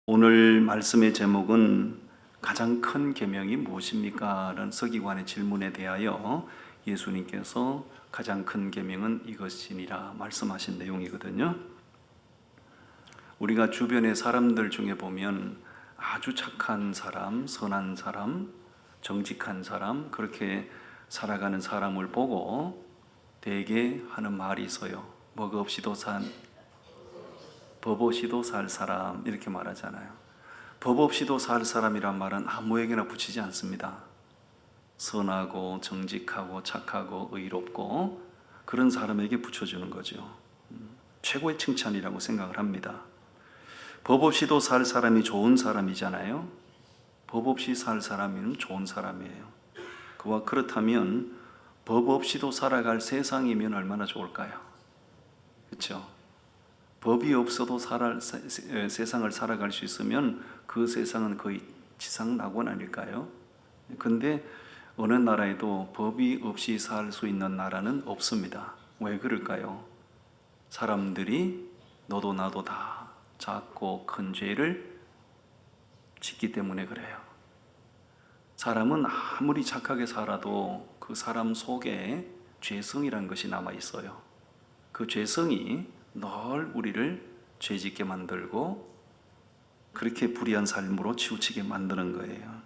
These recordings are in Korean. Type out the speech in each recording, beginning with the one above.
오늘 말씀의 제목은 가장 큰 계명이 무엇입니까? 라는 서기관의 질문에 대하여 예수님께서 가장 큰 계명은 이것이니라 말씀하신 내용이거든요. 우리가 주변의 사람들 중에 보면 아주 착한 사람, 선한 사람, 정직한 사람, 그렇게 살아가는 사람을 보고 대개 하는 말이 있어요. 법 없이도 살 사람, 이렇게 말하잖아요. 법 없이도 살 사람이란 말은 아무에게나 붙이지 않습니다. 선하고 정직하고 착하고 의롭고 그런 사람에게 붙여주는 거죠. 최고의 칭찬이라고 생각을 합니다. 법 없이도 살 사람이 좋은 사람이잖아요. 법 없이 살 사람이면 좋은 사람이에요. 그렇다면 법 없이도 살아갈 세상이면 얼마나 좋을까요? 그렇죠? 법이 없어도 세상을 살아갈 수 있으면 그 세상은 거의 지상낙원 아닐까요? 근데 어느 나라에도 법이 없이 살 수 있는 나라는 없습니다. 왜 그럴까요? 사람들이 너도 나도 다 작고 큰 죄를 짓기 때문에 그래요. 사람은 아무리 착하게 살아도 그 사람 속에 죄성이라는 것이 남아 있어요. 그 죄성이 늘 우리를 죄짓게 만들고 그렇게 불의한 삶으로 치우치게 만드는 거예요.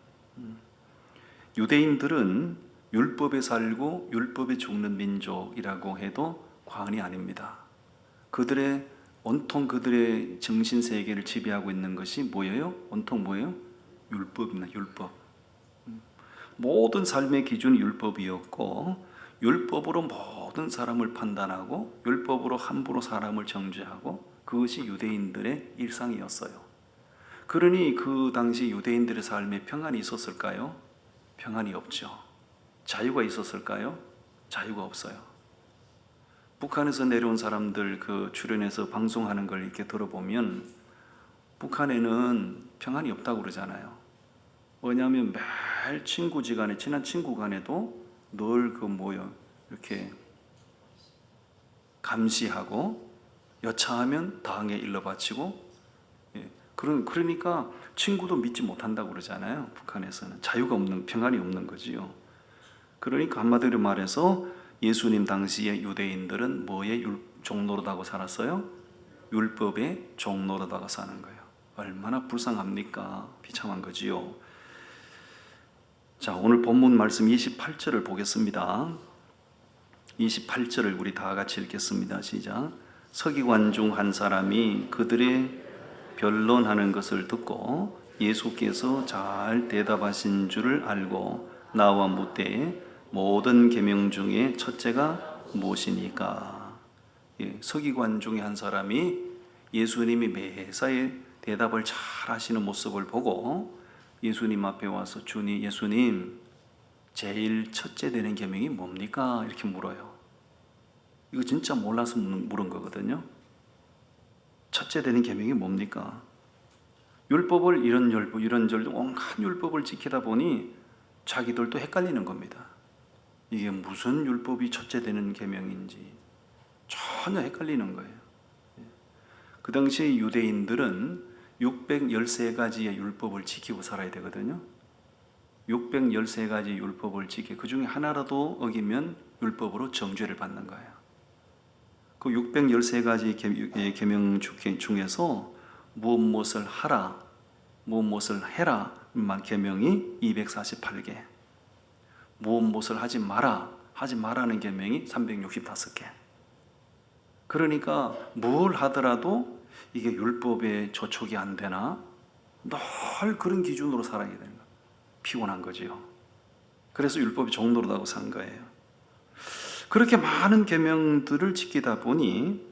유대인들은 율법에 살고 율법에 죽는 민족이라고 해도 과언이 아닙니다. 온통 그들의 정신세계를 지배하고 있는 것이 뭐예요? 온통 뭐예요? 율법입니다. 율법. 모든 삶의 기준이 율법이었고 율법으로 모든 사람을 판단하고 율법으로 함부로 사람을 정죄하고 그것이 유대인들의 일상이었어요. 그러니 그 당시 유대인들의 삶에 평안이 있었을까요? 평안이 없죠. 자유가 있었을까요? 자유가 없어요. 북한에서 내려온 사람들 출연해서 방송하는 걸 이렇게 들어보면 북한에는 평안이 없다고 그러잖아요. 왜냐하면 매일 친한 친구 간에도 늘 이렇게 감시하고 여차하면 당에 일러 바치고, 그러니까 친구도 믿지 못한다고 그러잖아요. 북한에서는 자유가 없는, 평안이 없는 거지요. 그러니까 한마디로 말해서 예수님 당시의 유대인들은 뭐의 종노릇하고 살았어요? 율법의 종노릇하고 사는 거예요. 얼마나 불쌍합니까? 비참한 거지요. 자, 오늘 본문 말씀 28절을 보겠습니다. 28절을 우리 다 같이 읽겠습니다. 시작. 서기관 중 한 사람이 그들의 변론하는 것을 듣고 예수께서 잘 대답하신 줄을 알고 나와 묻되 모든 계명 중에 첫째가 무엇이니까? 서기관 중에 한 사람이 예수님이 매사에 대답을 잘 하시는 모습을 보고 예수님 앞에 와서 예수님 제일 첫째 되는 계명이 뭡니까? 이렇게 물어요. 이거 진짜 몰라서 물은 거거든요. 첫째 되는 계명이 뭡니까? 율법을 이런저런 온갖 율법을 지키다 보니 자기들도 헷갈리는 겁니다. 이게 무슨 율법이 첫째 되는 계명인지 전혀 헷갈리는 거예요. 그 당시 유대인들은 613가지의 율법을 지키고 살아야 되거든요. 613가지 율법을 그 중에 하나라도 어기면 율법으로 정죄를 받는 거예요. 그 613가지 계명 중에서 무엇을 하라, 무엇을 해라 만 계명이 248개, 무엇을 하지 마라는 계명이 365개. 그러니까 뭘 하더라도 이게 율법에 저촉이 안 되나 늘 그런 기준으로 살아야 되는 거예요. 피곤한 거지요. 그래서 율법이 종노릇하고 산 거예요. 그렇게 많은 계명들을 지키다 보니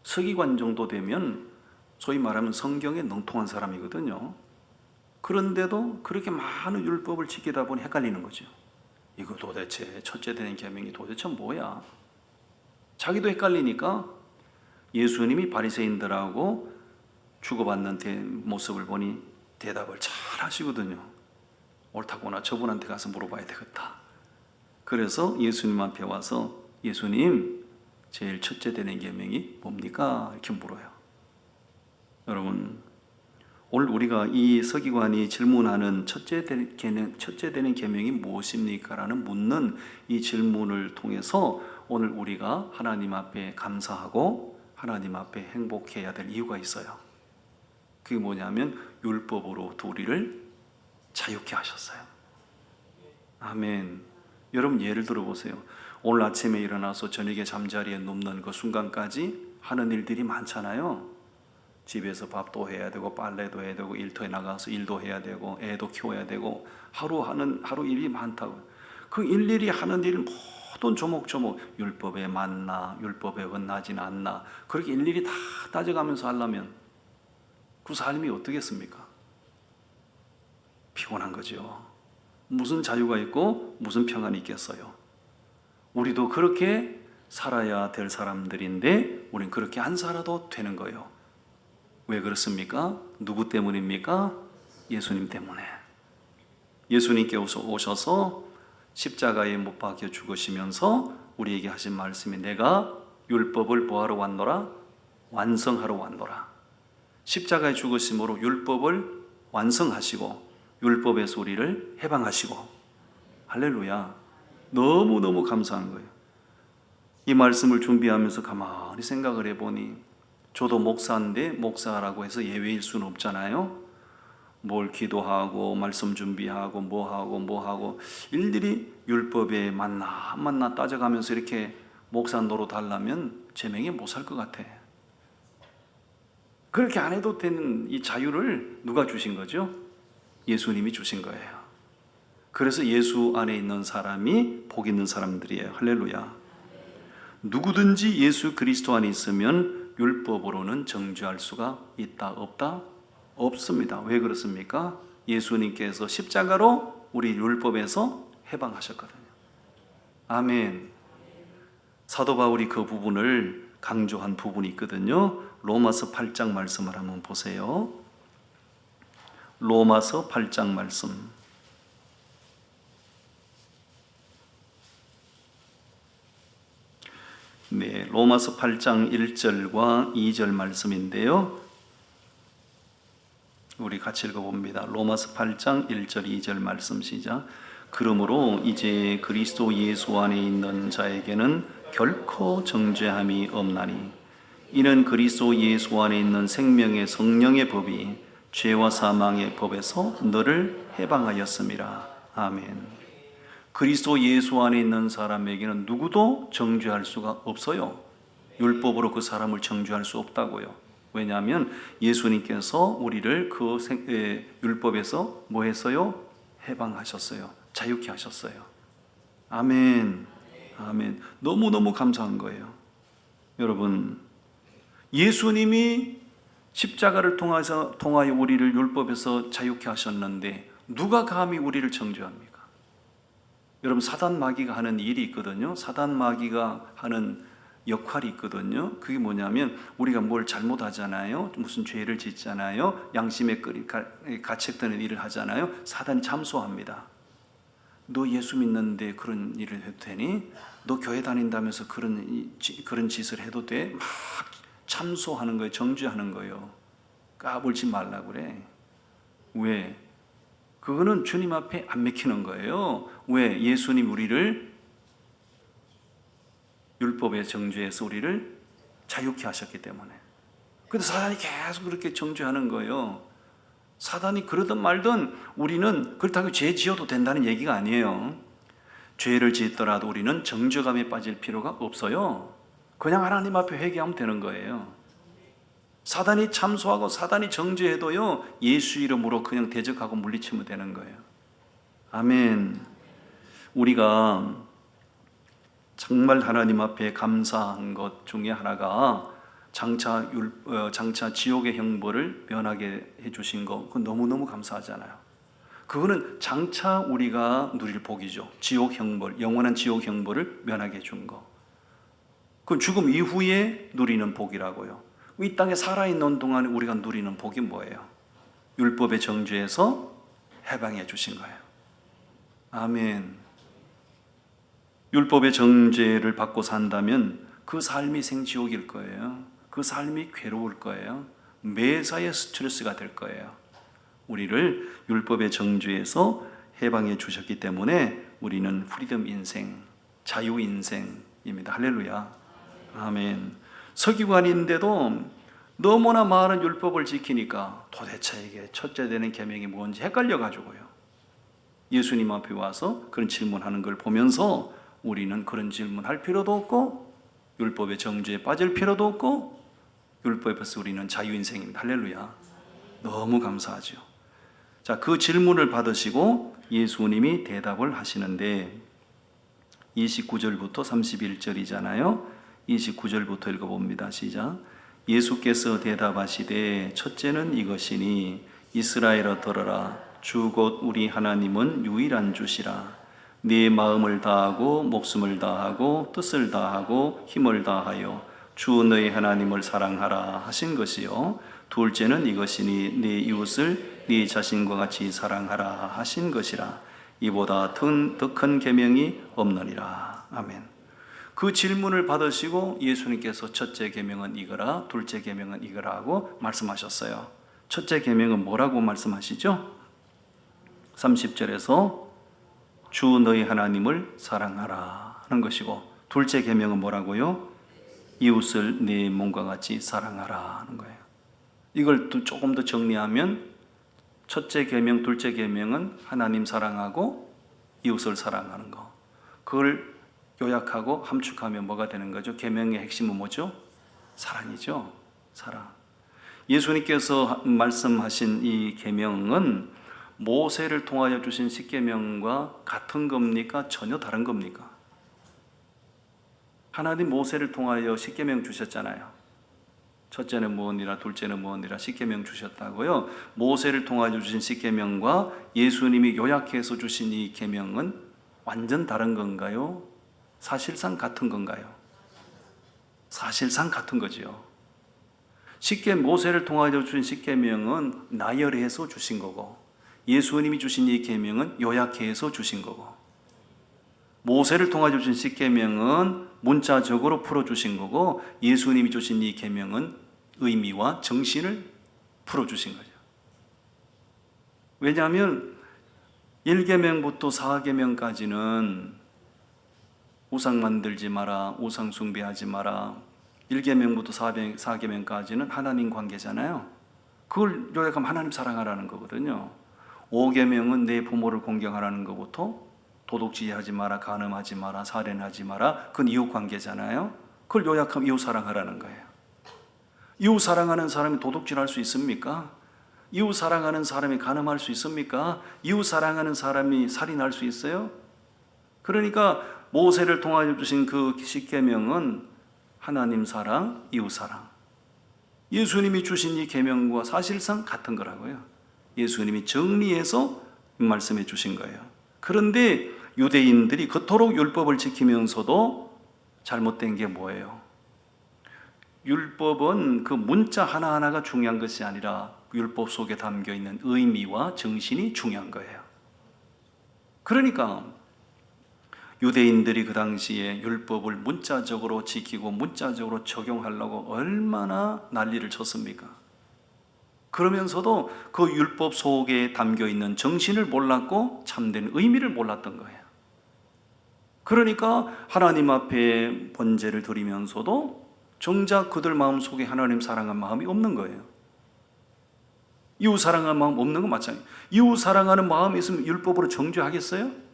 서기관 정도 되면 소위 말하면 성경에 능통한 사람이거든요. 그런데도 그렇게 많은 율법을 지키다 보니 헷갈리는 거죠. 이거 도대체 첫째 되는 계명이 도대체 뭐야? 자기도 헷갈리니까 예수님이 바리새인들하고 주고받는 모습을 보니 대답을 잘 하시거든요. 옳다구나, 저분한테 가서 물어봐야 되겠다. 그래서 예수님 앞에 와서 예수님 제일 첫째 되는 계명이 뭡니까? 이렇게 물어요. 여러분, 오늘 우리가 이 서기관이 질문하는 첫째 되는 계명이 무엇입니까? 라는 묻는 이 질문을 통해서 오늘 우리가 하나님 앞에 감사하고 하나님 앞에 행복해야 될 이유가 있어요. 그게 뭐냐면 율법으로부터 우리를 자유케 하셨어요. 아멘. 여러분 예를 들어 보세요. 오늘 아침에 일어나서 저녁에 잠자리에 눕는 그 순간까지 하는 일들이 많잖아요. 집에서 밥도 해야 되고 빨래도 해야 되고 일터에 나가서 일도 해야 되고 애도 키워야 되고 하루 일이 많다고. 그 일일이 하는 일 모든 조목조목 율법에 맞나 율법에 원하지는 않나 그렇게 일일이 다 따져가면서 하려면 그 삶이 어떻겠습니까? 피곤한 거죠. 무슨 자유가 있고 무슨 평안이 있겠어요. 우리도 그렇게 살아야 될 사람들인데 우린 그렇게 안 살아도 되는 거예요. 왜 그렇습니까? 누구 때문입니까? 예수님 때문에. 예수님께 오셔서 십자가에 못 박혀 죽으시면서 우리에게 하신 말씀이 내가 율법을 뭐하러 왔노라? 완성하러 왔노라. 십자가에 죽으심으로 율법을 완성하시고 율법에서 우리를 해방하시고 할렐루야. 너무너무 감사한 거예요. 이 말씀을 준비하면서 가만히 생각을 해보니 저도 목사인데 목사라고 해서 예외일 수는 없잖아요. 뭘 기도하고 말씀 준비하고 뭐하고 일일이 율법에 맞나 따져가면서 이렇게 목사 노릇 하려면 제명에 못 살 것 같아. 그렇게 안 해도 되는 이 자유를 누가 주신 거죠? 예수님이 주신 거예요. 그래서 예수 안에 있는 사람이 복 있는 사람들이에요. 할렐루야. 누구든지 예수 그리스도 안에 있으면 율법으로는 정죄할 수가 있다 없다? 없습니다. 왜 그렇습니까? 예수님께서 십자가로 우리 율법에서 해방하셨거든요. 아멘. 사도 바울이 그 부분을 강조한 부분이 있거든요. 로마서 8장 말씀을 한번 보세요. 로마서 8장 말씀. 네, 로마서 8장 1절과 2절 말씀인데요. 우리 같이 읽어봅니다. 로마서 8장 1절 2절 말씀 시작. 그러므로 이제 그리스도 예수 안에 있는 자에게는 결코 정죄함이 없나니 이는 그리스도 예수 안에 있는 생명의 성령의 법이 죄와 사망의 법에서 너를 해방하였음이라. 아멘. 그리스도 예수 안에 있는 사람에게는 누구도 정죄할 수가 없어요. 율법으로 그 사람을 정죄할 수 없다고요. 왜냐하면 예수님께서 우리를 그 율법에서 뭐 했어요? 해방하셨어요. 자유케 하셨어요. 아멘. 아멘. 너무너무 감사한 거예요. 여러분, 예수님이 십자가를 통하여 우리를 율법에서 자유케 하셨는데 누가 감히 우리를 정죄합니까? 여러분, 사단 마귀가 하는 일이 있거든요. 사단 마귀가 하는 역할이 있거든요. 그게 뭐냐면 우리가 뭘 잘못하잖아요. 무슨 죄를 짓잖아요. 양심에 가책되는 일을 하잖아요. 사단이 참소합니다. 너 예수 믿는데 그런 일을 해도 되니? 너 교회 다닌다면서 그런 짓을 해도 돼? 막 참소하는 거예요. 정죄하는 거예요. 까불지 말라고 그래. 왜? 그거는 주님 앞에 안 맥히는 거예요. 왜? 예수님 우리를 율법의 정죄에서 우리를 자유케 하셨기 때문에. 근데 사단이 계속 그렇게 정죄하는 거예요. 사단이 그러든 말든 우리는 그렇다고 죄 지어도 된다는 얘기가 아니에요. 죄를 짓더라도 우리는 정죄감에 빠질 필요가 없어요. 그냥 하나님 앞에 회개하면 되는 거예요. 사단이 참소하고 사단이 정죄해도요, 예수 이름으로 그냥 대적하고 물리치면 되는 거예요. 아멘. 우리가 정말 하나님 앞에 감사한 것 중에 하나가 장차 지옥의 형벌을 면하게 해주신 거, 그건 너무너무 감사하잖아요. 그거는 장차 우리가 누릴 복이죠. 지옥 형벌, 영원한 지옥 형벌을 면하게 해준 거. 그건 죽음 이후에 누리는 복이라고요. 이 땅에 살아있는 동안에 우리가 누리는 복이 뭐예요? 율법의 정죄에서 해방해 주신 거예요. 아멘. 율법의 정죄를 받고 산다면 그 삶이 생지옥일 거예요. 그 삶이 괴로울 거예요. 매사에 스트레스가 될 거예요. 우리를 율법의 정죄에서 해방해 주셨기 때문에 우리는 프리덤 인생, 자유 인생입니다. 할렐루야. 아멘. 서기관인데도 너무나 많은 율법을 지키니까 도대체 이게 첫째 되는 계명이 뭔지 헷갈려 가지고요. 예수님 앞에 와서 그런 질문하는 걸 보면서 우리는 그런 질문할 필요도 없고 율법의 정죄에 빠질 필요도 없고 율법에서 우리는 자유 인생입니다. 할렐루야. 너무 감사하죠. 자, 그 질문을 받으시고 예수님이 대답을 하시는데 29절부터 31절이잖아요. 29절부터 읽어봅니다. 시작. 예수께서 대답하시되 첫째는 이것이니 이스라엘아 들어라. 주 곧 우리 하나님은 유일한 주시라. 네 마음을 다하고 목숨을 다하고 뜻을 다하고 힘을 다하여 주 너희 하나님을 사랑하라 하신 것이요. 둘째는 이것이니 네 이웃을 네 자신과 같이 사랑하라 하신 것이라. 이보다 더 큰 계명이 없느니라. 아멘. 그 질문을 받으시고 예수님께서 첫째 계명은 이거라, 둘째 계명은 이거라 하고 말씀하셨어요. 첫째 계명은 뭐라고 말씀하시죠? 30절에서 주 너희 하나님을 사랑하라 하는 것이고, 둘째 계명은 뭐라고요? 이웃을 네 몸과 같이 사랑하라 하는 거예요. 이걸 또 조금 더 정리하면 첫째 계명, 둘째 계명은 하나님 사랑하고 이웃을 사랑하는 거. 그걸 요약하고 함축하면 뭐가 되는 거죠? 계명의 핵심은 뭐죠? 사랑이죠. 사랑. 예수님께서 말씀하신 이 계명은 모세를 통하여 주신 십계명과 같은 겁니까? 전혀 다른 겁니까? 하나님 모세를 통하여 십계명 주셨잖아요. 첫째는 무엇이라 둘째는 무엇이라 십계명 주셨다고요. 모세를 통하여 주신 십계명과 예수님이 요약해서 주신 이 계명은 완전 다른 건가요? 사실상 같은 건가요? 사실상 같은 거지요. 모세를 통하여 주신 십계명은 나열해서 주신 거고, 예수님이 주신 이 계명은 요약해서 주신 거고, 모세를 통하여 주신 십계명은 문자적으로 풀어 주신 거고, 예수님이 주신 이 계명은 의미와 정신을 풀어 주신 거죠. 왜냐하면 1계명부터 4계명까지는 우상 만들지 마라, 우상 숭배하지 마라. 1계명부터 4계명까지는 하나님 관계잖아요. 그걸 요약하면 하나님 사랑하라는 거거든요. 5계명은 내 부모를 공경하라는 것부터 도둑질하지 마라, 간음하지 마라, 살인하지 마라. 그건 이웃 관계잖아요. 그걸 요약하면 이웃 사랑하라는 거예요. 이웃 사랑하는 사람이 도둑질할 수 있습니까? 이웃 사랑하는 사람이 간음할 수 있습니까? 이웃 사랑하는 사람이 살인할 수 있어요? 그러니까 모세를 통하여 주신 그 십계명은 하나님 사랑, 이웃 사랑. 예수님이 주신 이 계명과 사실상 같은 거라고요. 예수님이 정리해서 말씀해 주신 거예요. 그런데 유대인들이 그토록 율법을 지키면서도 잘못된 게 뭐예요? 율법은 그 문자 하나하나가 중요한 것이 아니라 율법 속에 담겨 있는 의미와 정신이 중요한 거예요. 그러니까 유대인들이 그 당시에 율법을 문자적으로 지키고 문자적으로 적용하려고 얼마나 난리를 쳤습니까? 그러면서도 그 율법 속에 담겨 있는 정신을 몰랐고 참된 의미를 몰랐던 거예요. 그러니까 하나님 앞에 번제를 드리면서도 정작 그들 마음속에 하나님 사랑한 마음이 없는 거예요. 이웃 사랑하는 마음 없는 건 마찬가지예요. 이웃 사랑하는 마음이 있으면 율법으로 정죄하겠어요?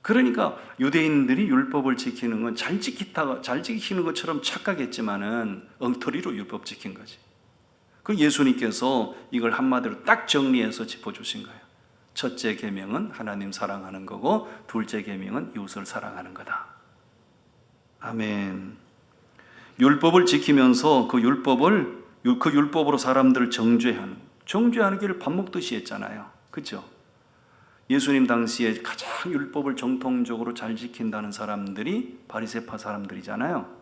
그러니까 유대인들이 율법을 지키는 건 잘 지키는 것처럼 착각했지만은 엉터리로 율법 지킨 거지. 그 예수님께서 이걸 한마디로 딱 정리해서 짚어주신 거예요. 첫째 계명은 하나님 사랑하는 거고, 둘째 계명은 이웃을 사랑하는 거다. 아멘. 율법을 지키면서 그 율법으로 사람들을 정죄하는 길을 밥 먹듯이 했잖아요. 그렇죠? 예수님 당시에 가장 율법을 정통적으로 잘 지킨다는 사람들이 바리새파 사람들이잖아요.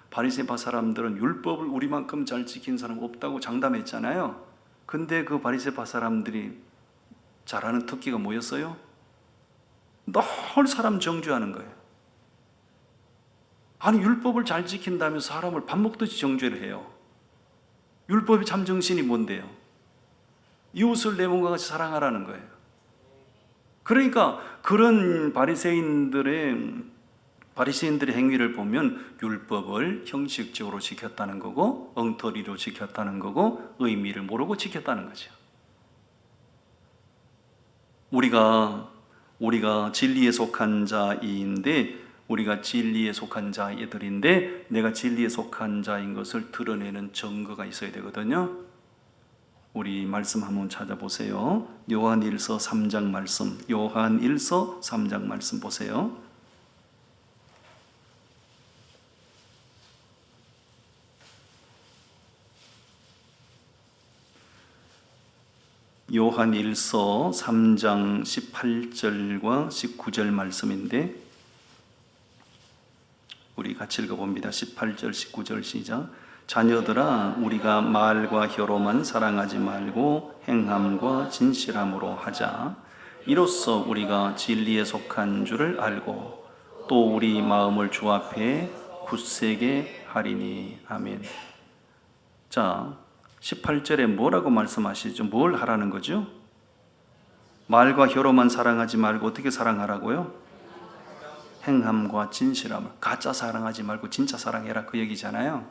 바리새파 사람들은 율법을 우리만큼 잘 지킨 사람 없다고 장담했잖아요. 근데 그 바리새파 사람들이 잘하는 특기가 뭐였어요? 늘 사람 정죄하는 거예요. 아니 율법을 잘 지킨다면 사람을 밥 먹듯이 정죄를 해요. 율법의 참 정신이 뭔데요? 이웃을 내 몸과 같이 사랑하라는 거예요. 그러니까 그런 바리새인들의 행위를 보면 율법을 형식적으로 지켰다는 거고, 엉터리로 지켰다는 거고, 의미를 모르고 지켰다는 거죠. 우리가 진리에 속한 자인데, 우리가 진리에 속한 자이들인데, 내가 진리에 속한 자인 것을 드러내는 증거가 있어야 되거든요. 우리 말씀 한번 찾아보세요. 요한일서 3장 말씀, 요한일서 3장 말씀 보세요. 요한일서 3장 18절과 19절 말씀인데, 우리 같이 읽어봅니다. 18절 19절 시작. 자녀들아, 우리가 말과 혀로만 사랑하지 말고 행함과 진실함으로 하자. 이로써 우리가 진리에 속한 줄을 알고 또 우리 마음을 주 앞에 굳세게 하리니. 아멘. 자, 18절에 뭐라고 말씀하시죠? 뭘 하라는 거죠? 말과 혀로만 사랑하지 말고 어떻게 사랑하라고요? 행함과 진실함을. 가짜 사랑하지 말고 진짜 사랑해라, 그 얘기잖아요.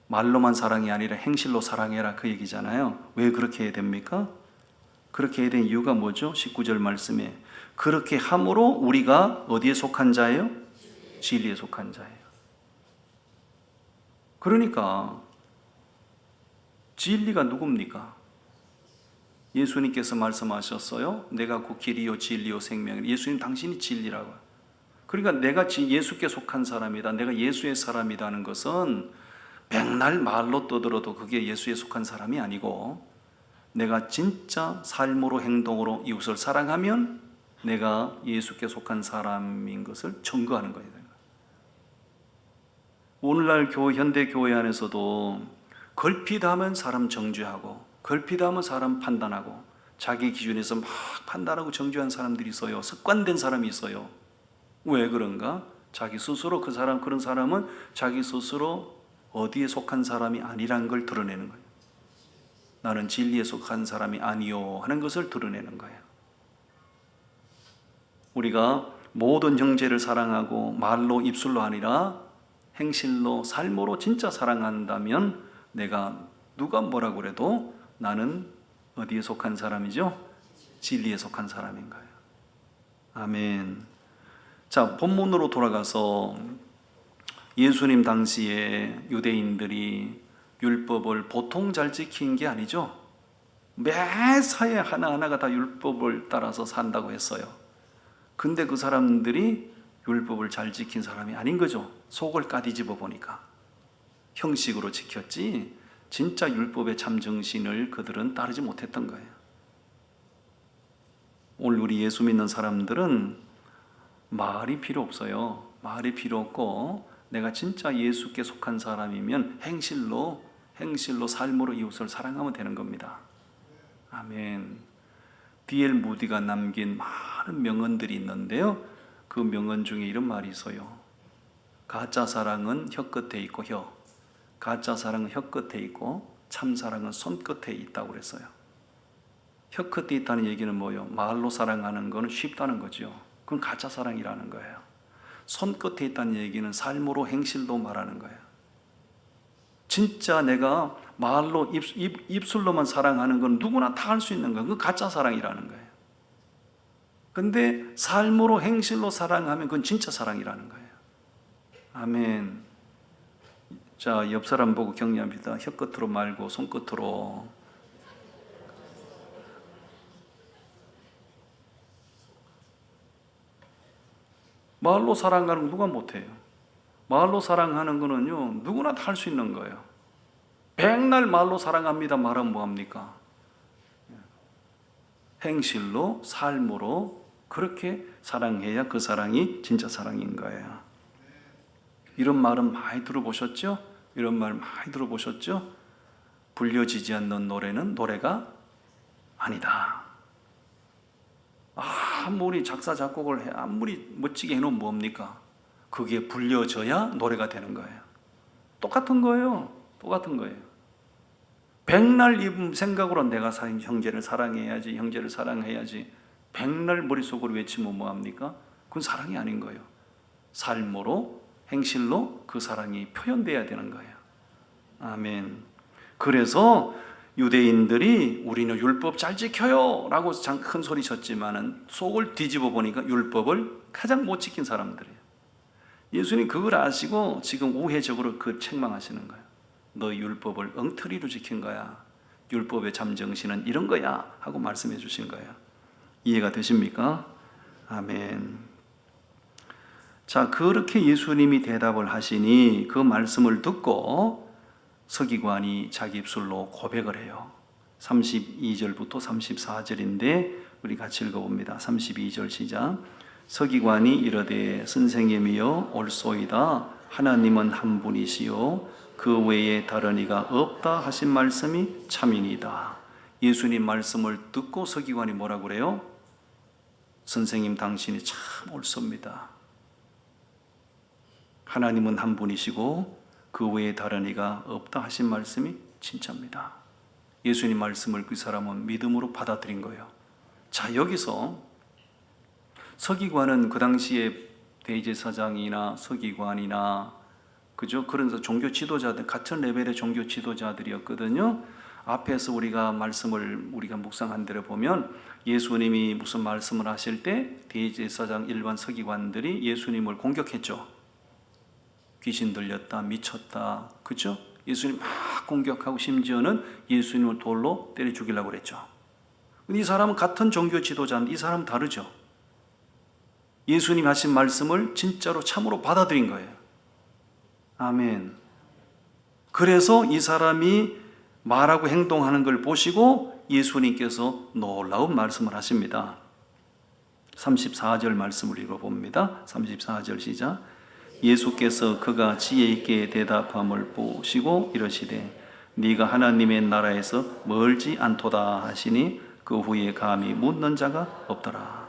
말로만 사랑이 아니라 행실로 사랑해라, 그 얘기잖아요. 왜 그렇게 해야 됩니까? 그렇게 해야 된 이유가 뭐죠? 19절 말씀에 그렇게 함으로 우리가 어디에 속한 자예요? 진리에 속한 자예요. 그러니까 진리가 누굽니까? 예수님께서 말씀하셨어요. 내가 곧 길이요 진리요 생명이라. 예수님 당신이 진리라고요. 그러니까 내가 예수께 속한 사람이다, 내가 예수의 사람이라는 것은 백날 말로 떠들어도 그게 예수에 속한 사람이 아니고, 내가 진짜 삶으로 행동으로 이웃을 사랑하면 내가 예수께 속한 사람인 것을 증거하는 거예요. 오늘날 현대 교회 안에서도 걸핏하면 사람 정죄하고, 걸핏하면 사람 판단하고, 자기 기준에서 막 판단하고 정죄한 사람들이 있어요. 습관된 사람이 있어요. 왜 그런가? 자기 스스로 그런 사람은 자기 스스로 어디에 속한 사람이 아니란 걸 드러내는 거예요. 나는 진리에 속한 사람이 아니요 하는 것을 드러내는 거예요. 우리가 모든 형제를 사랑하고 말로 입술로 아니라 행실로 삶으로 진짜 사랑한다면 내가 누가 뭐라고 그래도 나는 어디에 속한 사람이죠? 진리에 속한 사람인 거예요. 아멘. 자, 본문으로 돌아가서 예수님 당시에 유대인들이 율법을 보통 잘 지킨 게 아니죠. 매사에 하나하나가 다 율법을 따라서 산다고 했어요. 근데 그 사람들이 율법을 잘 지킨 사람이 아닌 거죠. 속을 까뒤집어 보니까. 형식으로 지켰지 진짜 율법의 참 정신을 그들은 따르지 못했던 거예요. 오늘 우리 예수 믿는 사람들은 말이 필요 없어요. 말이 필요 없고, 내가 진짜 예수께 속한 사람이면 행실로 삶으로 이웃을 사랑하면 되는 겁니다. 아멘. D.L. 무디가 남긴 많은 명언들이 있는데요, 그 명언 중에 이런 말이 있어요. 가짜 사랑은 혀 끝에 있고, 가짜 사랑은 혀 끝에 있고 참 사랑은 손 끝에 있다고 그랬어요. 혀 끝에 있다는 얘기는 뭐예요? 말로 사랑하는 거는 쉽다는 거죠. 그건 가짜 사랑이라는 거예요. 손 끝에 있다는 얘기는 삶으로 행실로 말하는 거예요. 진짜 내가 말로 입술로만 사랑하는 건 누구나 다 할 수 있는 거예요. 그건 가짜 사랑이라는 거예요. 근데 삶으로 행실로 사랑하면 그건 진짜 사랑이라는 거예요. 아멘. 자, 옆 사람 보고 격려합니다. 혀 끝으로 말고 손 끝으로. 말로 사랑하는 거 누가 못해요? 말로 사랑하는 거는요, 누구나 다 할 수 있는 거예요. 백날 말로 사랑합니다 말하면 뭐합니까? 행실로, 삶으로 그렇게 사랑해야 그 사랑이 진짜 사랑인 거예요. 이런 말은 많이 들어보셨죠? 이런 말 많이 들어보셨죠? 불려지지 않는 노래는 노래가 아니다. 아무리 작사 작곡을 해, 아무리 멋지게 해놓으면 뭡니까? 그게 불려져야 노래가 되는 거예요. 똑같은 거예요. 똑같은 거예요. 백날 이 생각으로 내가 형제를 사랑해야지, 형제를 사랑해야지, 백날 머릿속으로 외치면 뭐합니까? 그건 사랑이 아닌 거예요. 삶으로, 행실로 그 사랑이 표현돼야 되는 거예요. 아멘. 그래서 유대인들이 우리는 율법 잘 지켜요 라고 큰 소리 쳤지만은 속을 뒤집어 보니까 율법을 가장 못 지킨 사람들이에요. 예수님 그걸 아시고 지금 우회적으로 그 책망하시는 거예요. 너 율법을 엉터리로 지킨 거야. 율법의 잠정신은 이런 거야 하고 말씀해 주신 거예요. 이해가 되십니까? 아멘. 자, 그렇게 예수님이 대답을 하시니 그 말씀을 듣고 서기관이 자기 입술로 고백을 해요. 32절부터 34절인데 우리 같이 읽어봅니다. 32절 시작. 서기관이 이르되 선생님이여 옳소이다. 하나님은 한 분이시요 그 외에 다른 이가 없다 하신 말씀이 참이니이다. 예수님 말씀을 듣고 서기관이 뭐라고 그래요? 선생님 당신이 참 옳습니다. 하나님은 한 분이시고 그 외에 다른 이가 없다 하신 말씀이 진짜입니다. 예수님 말씀을 그 사람은 믿음으로 받아들인 거예요. 자, 여기서 서기관은 그 당시에 대제사장이나 서기관이나 그죠? 그런 종교 지도자들, 같은 레벨의 종교 지도자들이었거든요. 앞에서 우리가 말씀을 우리가 묵상한 대로 보면 예수님이 무슨 말씀을 하실 때 대제사장 일반 서기관들이 예수님을 공격했죠. 귀신 들렸다, 미쳤다, 그죠? 예수님 막 공격하고 심지어는 예수님을 돌로 때려 죽이려고 그랬죠. 근데 이 사람은 같은 종교 지도자인데 이 사람은 다르죠. 예수님 하신 말씀을 진짜로 참으로 받아들인 거예요. 아멘. 그래서 이 사람이 말하고 행동하는 걸 보시고 예수님께서 놀라운 말씀을 하십니다. 34절 말씀을 읽어봅니다. 34절 시작. 예수께서 그가 지혜 있게 대답함을 보시고 이러시되 네가 하나님의 나라에서 멀지 않도다 하시니 그 후에 감히 묻는 자가 없더라.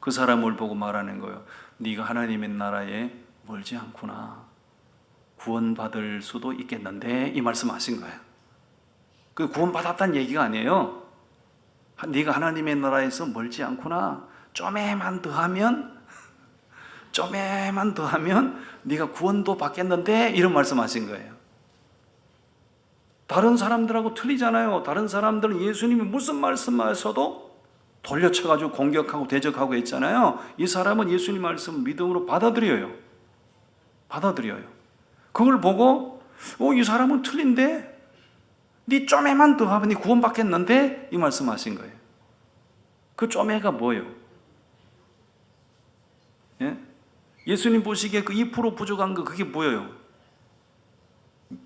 그 사람을 보고 말하는 거예요. 네가 하나님의 나라에 멀지 않구나. 구원받을 수도 있겠는데 이 말씀하신 거예요. 그 구원받았다는 얘기가 아니에요. 네가 하나님의 나라에서 멀지 않구나. 좀에만 더하면 네가 구원도 받겠는데 이런 말씀하신 거예요. 다른 사람들하고 틀리잖아요. 다른 사람들은 예수님이 무슨 말씀하셔도 돌려쳐가지고 공격하고 대적하고 했잖아요. 이 사람은 예수님 말씀 믿음으로 받아들여요. 그걸 보고 이 사람은 틀린데 네 좀에만 더 하면 네 구원받겠는데 이 말씀하신 거예요. 그 좀에가 뭐예요? 예? 예수님 보시기에 그 2% 부족한 거 그게 뭐예요?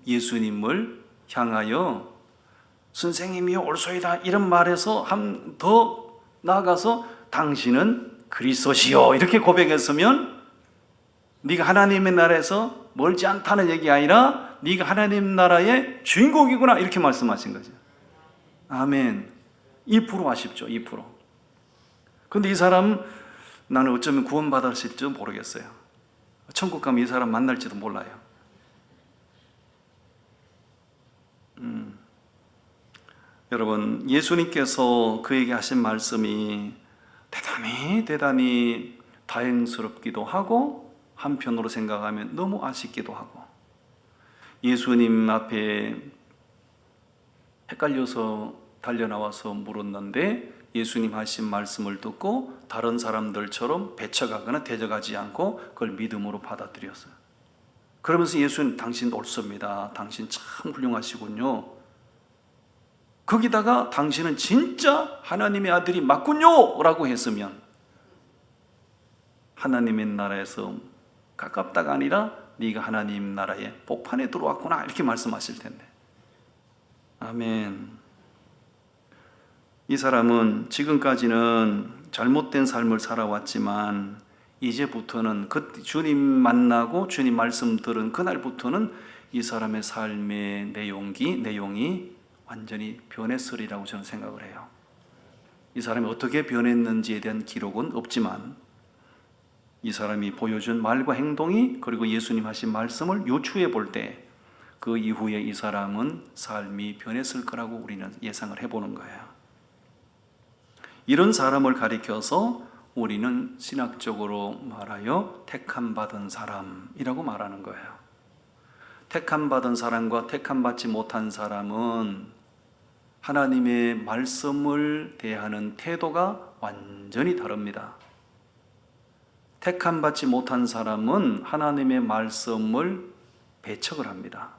예수님을 향하여 선생님이여 옳소이다 이런 말에서 더 나아가서 당신은 그리스도시요 이렇게 고백했으면 네가 하나님의 나라에서 멀지 않다는 얘기 아니라 네가 하나님 나라의 주인공이구나 이렇게 말씀하신 거죠. 아멘. 2% 아쉽죠. 2%. 그런데 이 사람 나는 어쩌면 구원받았을지도 모르겠어요. 천국 가면 이 사람 만날지도 몰라요. 여러분, 예수님께서 그에게 하신 말씀이 대단히 다행스럽기도 하고 한편으로 생각하면 너무 아쉽기도 하고 예수님 앞에 헷갈려서 달려나와서 물었는데 예수님 하신 말씀을 듣고 다른 사람들처럼 배척하거나 대적하지 않고 그걸 믿음으로 받아들였어요. 그러면서 예수님 당신 옳습니다. 당신 참 훌륭하시군요. 거기다가 당신은 진짜 하나님의 아들이 맞군요 라고 했으면 하나님의 나라에서 가깝다가 아니라 네가 하나님 나라의 복판에 들어왔구나 이렇게 말씀하실 텐데. 아멘. 이 사람은 지금까지는 잘못된 삶을 살아왔지만 이제부터는 그 주님 만나고 주님 말씀 들은 그날부터는 이 사람의 삶의 내용이 완전히 변했으리라고 저는 생각을 해요. 이 사람이 어떻게 변했는지에 대한 기록은 없지만 이 사람이 보여준 말과 행동이 그리고 예수님 하신 말씀을 유추해 볼 때 그 이후에 이 사람은 삶이 변했을 거라고 우리는 예상을 해보는 거예요. 이런 사람을 가리켜서 우리는 신학적으로 말하여 택함받은 사람이라고 말하는 거예요. 택함받은 사람과 택함받지 못한 사람은 하나님의 말씀을 대하는 태도가 완전히 다릅니다. 택함받지 못한 사람은 하나님의 말씀을 배척을 합니다.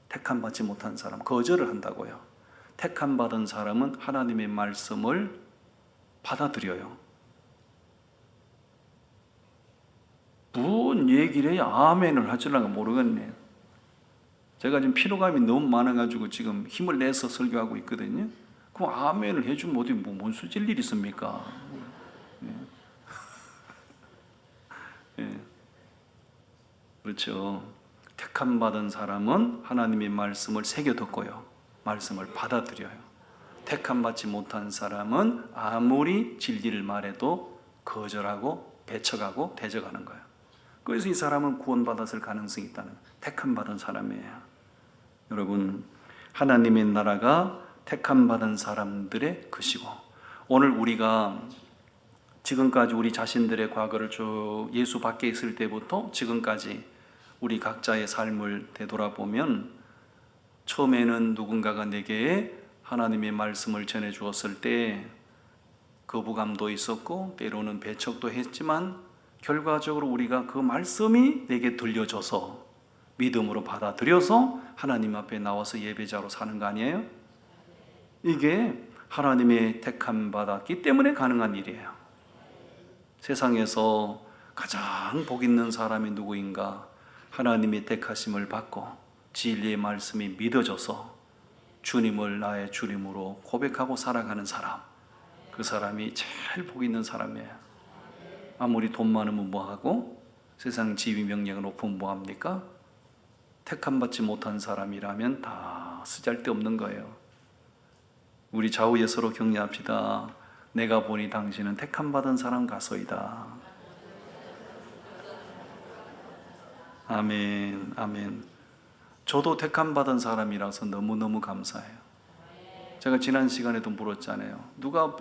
택함받지 못한 사람, 거절을 한다고요. 택함받은 사람은 하나님의 말씀을 받아들여요. 무슨 얘기를 해야 아멘을 하실란가 모르겠네요. 제가 지금 피로감이 너무 많아가지고 지금 힘을 내서 설교하고 있거든요. 그럼 아멘을 해주면 어디 뭔 수질 일 있습니까? 예. 그렇죠. 택함받은 사람은 하나님의 말씀을 새겨 듣고요. 말씀을 받아들여요. 택함받지 못한 사람은 아무리 진리를 말해도 거절하고 배척하고 대적하는 거예요. 그래서 이 사람은 구원받았을 가능성이 있다는 택함받은 사람이에요. 여러분, 하나님의 나라가 택함받은 사람들의 것이고, 오늘 우리가 지금까지 우리 자신들의 과거를 쭉 예수 밖에 있을 때부터 지금까지 우리 각자의 삶을 되돌아보면, 처음에는 누군가가 내게 하나님의 말씀을 전해 주었을 때 거부감도 있었고 때로는 배척도 했지만, 결과적으로 우리가 그 말씀이 내게 들려줘서 믿음으로 받아들여서 하나님 앞에 나와서 예배자로 사는 거 아니에요? 이게 하나님의 택함 받았기 때문에 가능한 일이에요. 세상에서 가장 복 있는 사람이 누구인가? 하나님의 택하심을 받고 진리의 말씀이 믿어져서 주님을 나의 주님으로 고백하고 살아가는 사람, 그 사람이 제일 복 있는 사람이에요. 아무리 돈 많으면 뭐하고 세상 지위 명예가 높으면 뭐합니까? 택함받지 못한 사람이라면 다 쓰잘데없는 거예요. 우리 좌우에 서로 격려합시다. 내가 보니 당신은 택함받은 사람 같소이다. 아멘, 아멘. 저도 택함받은 사람이라서 너무너무 감사해요. 제가 지난 시간에도 물었잖아요. 누가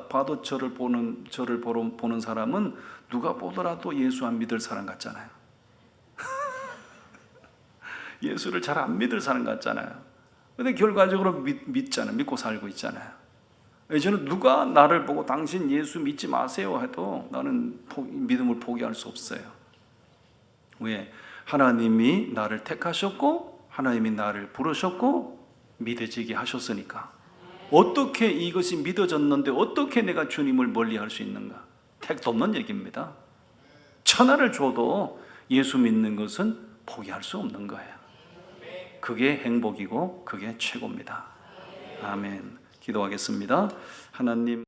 봐도 저를 보는 사람은 누가 보더라도 예수 안 믿을 사람 같잖아요. 예수를 잘 안 믿을 사람 같잖아요. 근데 결과적으로 믿잖아요. 믿고 살고 있잖아요. 저는 누가 나를 보고 당신 예수 믿지 마세요 해도 나는 믿음을 포기할 수 없어요. 왜? 하나님이 나를 택하셨고 하나님이 나를 부르셨고 믿어지게 하셨으니까. 어떻게 이것이 믿어졌는데 어떻게 내가 주님을 멀리할 수 있는가? 택도 없는 얘기입니다. 천하를 줘도 예수 믿는 것은 포기할 수 없는 거예요. 그게 행복이고 그게 최고입니다. 아멘. 기도하겠습니다. 하나님